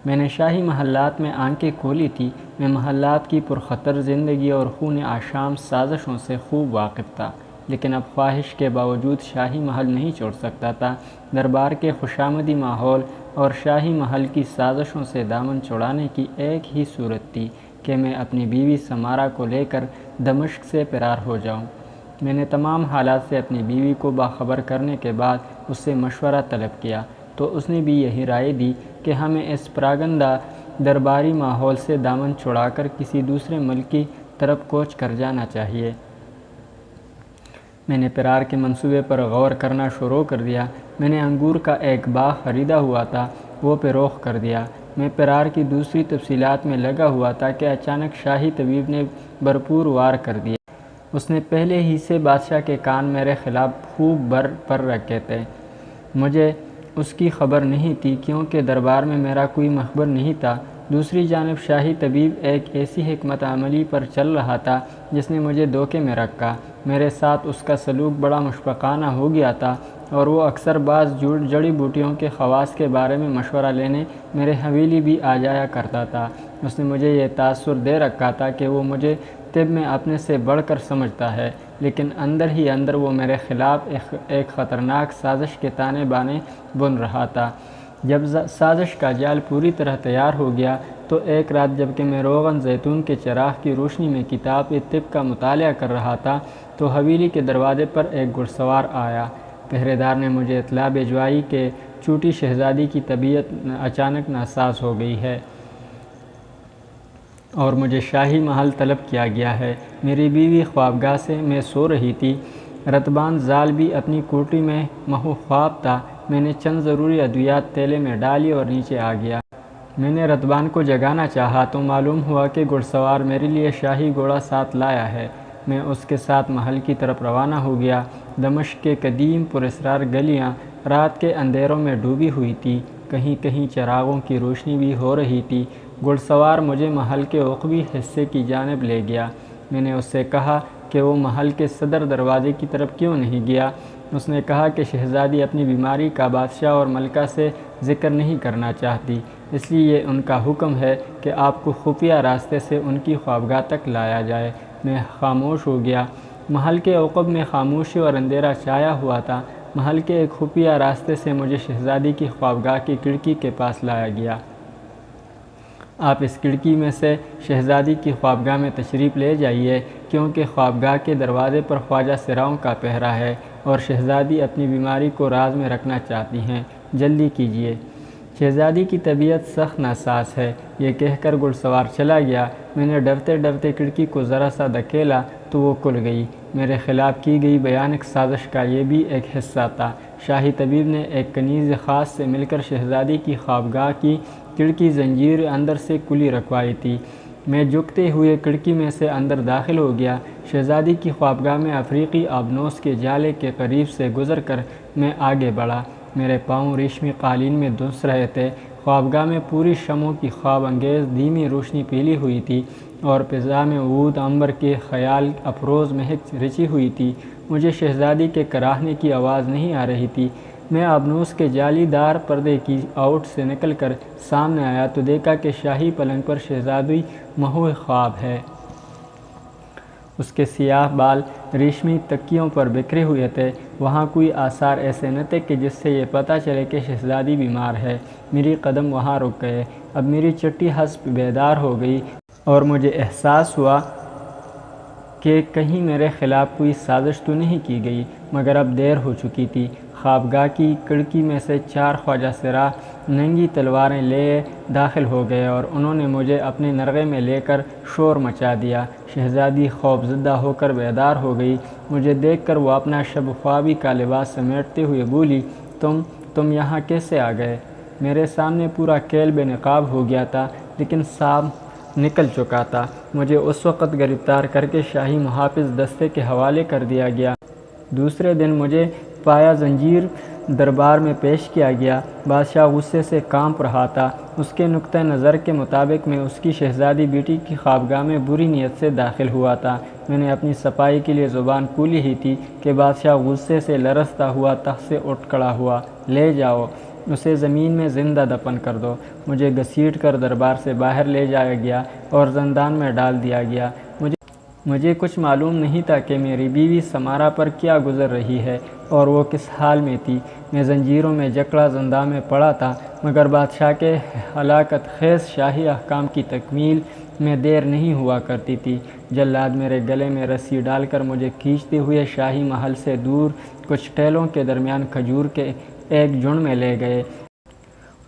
میں نے شاہی محلات میں آنکھیں کھولی تھی۔ میں محلات کی پرخطر زندگی اور خون آشام سازشوں سے خوب واقف تھا، لیکن اب خواہش کے باوجود شاہی محل نہیں چھوڑ سکتا تھا۔ دربار کے خوشامدی ماحول اور شاہی محل کی سازشوں سے دامن چھڑانے کی ایک ہی صورت تھی کہ میں اپنی بیوی سمارا کو لے کر دمشق سے فرار ہو جاؤں۔ میں نے تمام حالات سے اپنی بیوی کو باخبر کرنے کے بعد اس سے مشورہ طلب کیا، تو اس نے بھی یہی رائے دی کہ ہمیں اس پراگندہ درباری ماحول سے دامن چھڑا کر کسی دوسرے ملک کی طرف کوچ کر جانا چاہیے۔ میں نے فرار کے منصوبے پر غور کرنا شروع کر دیا۔ میں نے انگور کا ایک باغ خریدا ہوا تھا، وہ فروخت کر دیا۔ میں فرار کی دوسری تفصیلات میں لگا ہوا تھا کہ اچانک شاہی طبیب نے بھرپور وار کر دیا۔ اس نے پہلے ہی سے بادشاہ کے کان میرے خلاف خوب پر رکھے تھے۔ مجھے اس کی خبر نہیں تھی کیونکہ دربار میں میرا کوئی مخبر نہیں تھا۔ دوسری جانب شاہی طبیب ایک ایسی حکمت عملی پر چل رہا تھا جس نے مجھے دھوکے میں رکھا۔ میرے ساتھ اس کا سلوک بڑا مشفقانہ ہو گیا تھا اور وہ اکثر بعض جڑی بوٹیوں کے خواص کے بارے میں مشورہ لینے میرے حویلی بھی آ جایا کرتا تھا۔ اس نے مجھے یہ تاثر دے رکھا تھا کہ وہ مجھے طب میں اپنے سے بڑھ کر سمجھتا ہے، لیکن اندر ہی اندر وہ میرے خلاف ایک خطرناک سازش کے تانے بانے بن رہا تھا۔ جب سازش کا جال پوری طرح تیار ہو گیا تو ایک رات جب کہ میں روغن زیتون کے چراغ کی روشنی میں کتاب طب کا مطالعہ کر رہا تھا تو حویلی کے دروازے پر ایک گھڑ سوار آیا۔ پہرے دار نے مجھے اطلاع بھجوائی کہ چھوٹی شہزادی کی طبیعت اچانک ناساز ہو گئی ہے اور مجھے شاہی محل طلب کیا گیا ہے۔ میری بیوی خوابگاہ میں سو رہی تھی۔ رتبان زال بھی اپنی کوٹری میں محو خواب تھا۔ میں نے چند ضروری ادویات تیلے میں ڈالی اور نیچے آ گیا۔ میں نے رتبان کو جگانا چاہا تو معلوم ہوا کہ گھڑ سوار میرے لیے شاہی گھوڑا ساتھ لایا ہے۔ میں اس کے ساتھ محل کی طرف روانہ ہو گیا۔ دمشق کے قدیم پراسرار گلیاں رات کے اندھیروں میں ڈوبی ہوئی تھی، کہیں کہیں چراغوں کی روشنی بھی ہو رہی تھی۔ گھڑ سوار مجھے محل کے عقبی حصے کی جانب لے گیا۔ میں نے اس سے کہا کہ وہ محل کے صدر دروازے کی طرف کیوں نہیں گیا۔ اس نے کہا کہ شہزادی اپنی بیماری کا بادشاہ اور ملکہ سے ذکر نہیں کرنا چاہتی، اس لیے یہ ان کا حکم ہے کہ آپ کو خفیہ راستے سے ان کی خوابگاہ تک لایا جائے۔ میں خاموش ہو گیا۔ محل کے عقب میں خاموشی اور اندھیرا چھایا ہوا تھا۔ محل کے ایک خفیہ راستے سے مجھے شہزادی کی خوابگاہ کی کھڑکی کے پاس لایا گیا۔ آپ اس کھڑکی میں سے شہزادی کی خوابگاہ میں تشریف لے جائیے، کیونکہ خوابگاہ کے دروازے پر خواجہ سراؤں کا پہرا ہے اور شہزادی اپنی بیماری کو راز میں رکھنا چاہتی ہیں، جلدی کیجیے۔ شہزادی کی طبیعت سخت ناساز ہے، یہ کہہ کر گھڑ سوار چلا گیا۔ میں نے ڈرتے ڈرتے کھڑکی کو ذرا سا دھکیلا تو وہ کھل گئی۔ میرے خلاف کی گئی بھیانک سازش کا یہ بھی ایک حصہ تھا۔ شاہی طبیب نے ایک کنیز خاص سے مل کر شہزادی کی خوابگاہ کی کھڑکی زنجیر اندر سے کھلی رکھوائی تھی۔ میں جھکتے ہوئے کھڑکی میں سے اندر داخل ہو گیا۔ شہزادی کی خوابگاہ میں افریقی آبنوس کے جالے کے قریب سے گزر کر میں آگے بڑھا۔ میرے پاؤں ریشمی قالین میں دھنس رہے تھے۔ خوابگاہ میں پوری شمعوں کی خواب انگیز دھیمی روشنی پھیلی ہوئی تھی اور فضا میں عود عنبر کی خیال افروز مہک رچی ہوئی تھی۔ مجھے شہزادی کے کراہنے کی آواز نہیں آ رہی تھی۔ میں آبنوس کے جالی دار پردے کی آؤٹ سے نکل کر سامنے آیا تو دیکھا کہ شاہی پلنگ پر شہزادی محو خواب ہے۔ اس کے سیاہ بال ریشمی تکیوں پر بکھرے ہوئے تھے۔ وہاں کوئی آثار ایسے نہ تھے کہ جس سے یہ پتہ چلے کہ شہزادی بیمار ہے۔ میری قدم وہاں رک گئے۔ اب میری چٹی حسب بیدار ہو گئی اور مجھے احساس ہوا کہ کہیں میرے خلاف کوئی سازش تو نہیں کی گئی، مگر اب دیر ہو چکی تھی۔ خوابگاہ کی کھڑکی میں سے 4 خواجہ سرا ننگی تلواریں لیے داخل ہو گئے اور انہوں نے مجھے اپنے نرغے میں لے کر شور مچا دیا۔ شہزادی خوف زدہ ہو کر بیدار ہو گئی۔ مجھے دیکھ کر وہ اپنا شب خوابی کا لباس سمیٹتے ہوئے بولی، تم یہاں کیسے آ گئے؟ میرے سامنے پورا کیل بے نقاب ہو گیا تھا، لیکن صاحب نکل چکا تھا۔ مجھے اس وقت گرفتار کر کے شاہی محافظ دستے کے حوالے کر دیا گیا۔ دوسرے دن مجھے پایا زنجیر دربار میں پیش کیا گیا۔ بادشاہ غصے سے کانپ رہا تھا۔ اس کے نقطہ نظر کے مطابق میں اس کی شہزادی بیٹی کی خوابگاہ میں بری نیت سے داخل ہوا تھا۔ میں نے اپنی صفائی کے لیے زبان کھولی ہی تھی کہ بادشاہ غصے سے لرزتا ہوا تخت سے اٹھ کھڑا ہوا۔ لے جاؤ، اسے زمین میں زندہ دفن کر دو۔ مجھے گھسیٹ کر دربار سے باہر لے جایا گیا اور زندان میں ڈال دیا گیا۔ مجھے کچھ معلوم نہیں تھا کہ میری بیوی سمارا پر کیا گزر رہی ہے اور وہ کس حال میں تھی۔ میں زنجیروں میں جکڑا زندان میں پڑا تھا، مگر بادشاہ کے ہلاکت خیز شاہی احکام کی تکمیل میں دیر نہیں ہوا کرتی تھی۔ جلاد میرے گلے میں رسی ڈال کر مجھے کھینچتے ہوئے شاہی محل سے دور کچھ ٹیلوں کے درمیان کھجور کے ایک جھنڈ میں لے گئے۔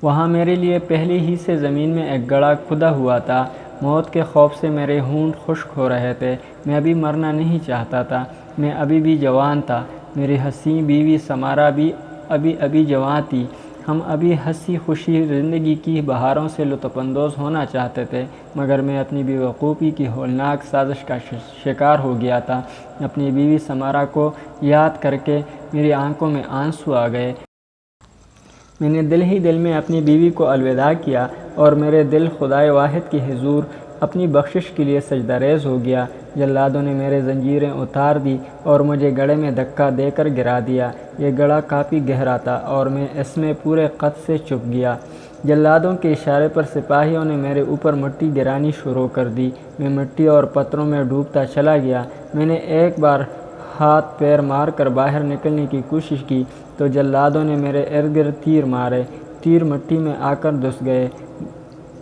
وہاں میرے لیے پہلے ہی سے زمین میں ایک گڑھا کھدا ہوا تھا۔ موت کے خوف سے میرے ہونٹ خشک ہو رہے تھے۔ میں ابھی مرنا نہیں چاہتا تھا۔ میں ابھی بھی جوان تھا۔ میری حسین بیوی سمارا بھی ابھی جوان تھی۔ ہم ابھی ہنسی خوشی زندگی کی بہاروں سے لطف اندوز ہونا چاہتے تھے، مگر میں اپنی بے وقوفی کی ہولناک سازش کا شکار ہو گیا تھا۔ اپنی بیوی سمارا کو یاد کر کے میری آنکھوں میں آنسو آ گئے۔ میں نے دل ہی دل میں اپنی بیوی کو الوداع کیا اور میرے دل خدائے واحد کی حضور اپنی بخشش کے لیے سجدہ ریز ہو گیا۔ جلادوں نے میرے زنجیریں اتار دی اور مجھے گڑھے میں دھکا دے کر گرا دیا۔ یہ گڑھا کافی گہرا تھا اور میں اس میں پورے قد سے چھپ گیا۔ جلادوں کے اشارے پر سپاہیوں نے میرے اوپر مٹی گرانی شروع کر دی۔ میں مٹی اور پتھروں میں ڈوبتا چلا گیا۔ میں نے ایک بار ہاتھ پیر مار کر باہر نکلنے کی کوشش کی تو جلادوں نے میرے ارد گرد تیر مارے۔ تیر مٹی میں آ کر دھس گئے۔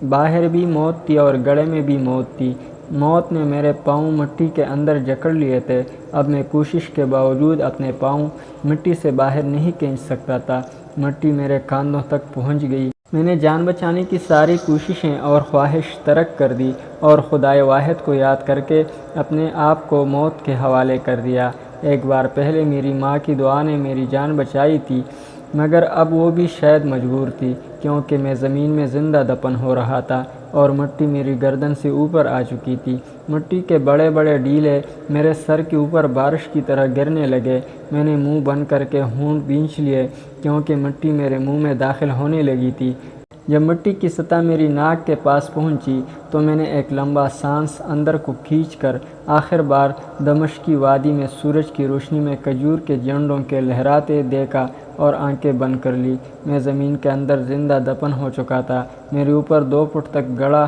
باہر بھی موت تھی اور گڑھے میں بھی موت تھی۔ موت نے میرے پاؤں مٹی کے اندر جکڑ لیے تھے۔ اب میں کوشش کے باوجود اپنے پاؤں مٹی سے باہر نہیں کھینچ سکتا تھا۔ مٹی میرے کاندھوں تک پہنچ گئی۔ میں نے جان بچانے کی ساری کوششیں اور خواہش ترک کر دی اور خدائے واحد کو یاد کر کے اپنے آپ کو موت کے حوالے کر دیا۔ ایک بار پہلے میری ماں کی دعا نے میری جان بچائی تھی، مگر اب وہ بھی شاید مجبور تھی، کیونکہ میں زمین میں زندہ دفن ہو رہا تھا اور مٹی میری گردن سے اوپر آ چکی تھی۔ مٹی کے بڑے بڑے ڈیلے میرے سر کے اوپر بارش کی طرح گرنے لگے۔ میں نے منہ بند کر کے ہونٹ بھینچ لیے، کیونکہ مٹی میرے منہ میں داخل ہونے لگی تھی۔ جب مٹی کی سطح میری ناک کے پاس پہنچی تو میں نے ایک لمبا سانس اندر کو کھینچ کر آخر بار دمشقی وادی میں سورج کی روشنی میں کھجور کے جھنڈوں کے لہراتے دیکھا اور آنکھیں بند کر لی۔ میں زمین کے اندر زندہ دفن ہو چکا تھا۔ میرے اوپر 2 فٹ تک گڑھا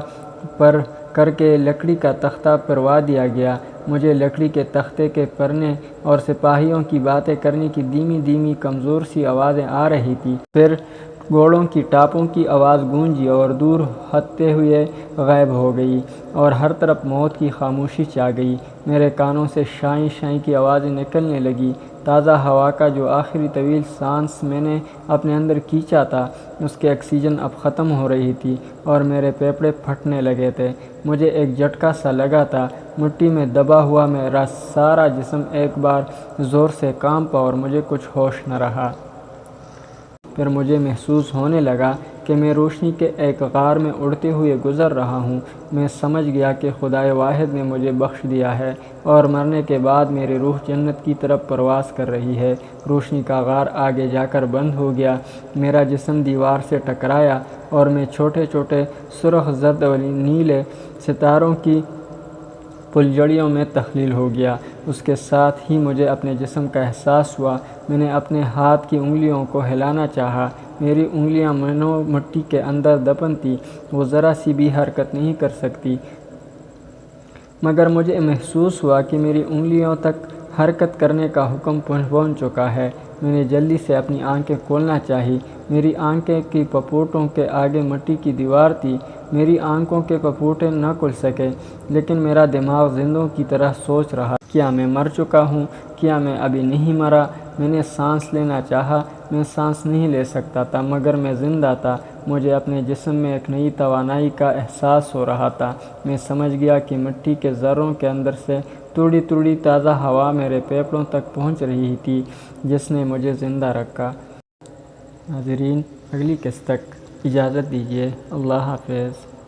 پر کر کے لکڑی کا تختہ پروا دیا گیا۔ مجھے لکڑی کے تختے کے پڑھنے اور سپاہیوں کی باتیں کرنے کی دھیمی دھیمی کمزور سی آوازیں آ رہی تھی۔ پھر گھوڑوں کی ٹاپوں کی آواز گونجی اور دور ہوتے ہوئے غائب ہو گئی اور ہر طرف موت کی خاموشی چھا گئی۔ میرے کانوں سے شائیں شائیں کی آوازیں نکلنے لگیں۔ تازہ ہوا کا جو آخری طویل سانس میں نے اپنے اندر کھینچا تھا، اس کی آکسیجن اب ختم ہو رہی تھی اور میرے پھیپھڑے پھٹنے لگے تھے۔ مجھے ایک جھٹکا سا لگا تھا۔ مٹی میں دبا ہوا میرا سارا جسم ایک بار زور سے کانپا اور مجھے کچھ ہوش نہ رہا۔ پھر مجھے محسوس ہونے لگا کہ میں روشنی کے ایک غار میں اڑتے ہوئے گزر رہا ہوں۔ میں سمجھ گیا کہ خدائے واحد نے مجھے بخش دیا ہے اور مرنے کے بعد میری روح جنت کی طرف پرواز کر رہی ہے۔ روشنی کا غار آگے جا کر بند ہو گیا۔ میرا جسم دیوار سے ٹکرایا اور میں چھوٹے چھوٹے سرخ زرد و نیلے ستاروں کی پھلجھڑیوں میں تخلیل ہو گیا۔ اس کے ساتھ ہی مجھے اپنے جسم کا احساس ہوا۔ میں نے اپنے ہاتھ کی انگلیوں کو ہلانا چاہا۔ میری انگلیاں مانو مٹی کے اندر دفن تھیں، وہ ذرا سی بھی حرکت نہیں کر سکتی۔ مگر مجھے محسوس ہوا کہ میری انگلیوں تک حرکت کرنے کا حکم پہنچ چکا ہے۔ میں نے جلدی سے اپنی آنکھیں کھولنا چاہی۔ میری آنکھیں کی پپوٹوں کے آگے مٹی کی دیوار تھی۔ میری آنکھوں کے پپوٹے نہ کھل سکے، لیکن میرا دماغ زندوں کی طرح سوچ رہا، کیا میں مر چکا ہوں؟ کیا میں ابھی نہیں مرا؟ میں نے سانس لینا چاہا، میں سانس نہیں لے سکتا تھا، مگر میں زندہ تھا۔ مجھے اپنے جسم میں ایک نئی توانائی کا احساس ہو رہا تھا۔ میں سمجھ گیا کہ مٹی کے ذروں کے اندر سے تھوڑی تھوڑی تازہ ہوا میرے پھیپھڑوں تک پہنچ رہی تھی، جس نے مجھے زندہ رکھا۔ ناظرین، اگلی قسط تک اجازت دیجیے۔ اللہ حافظ۔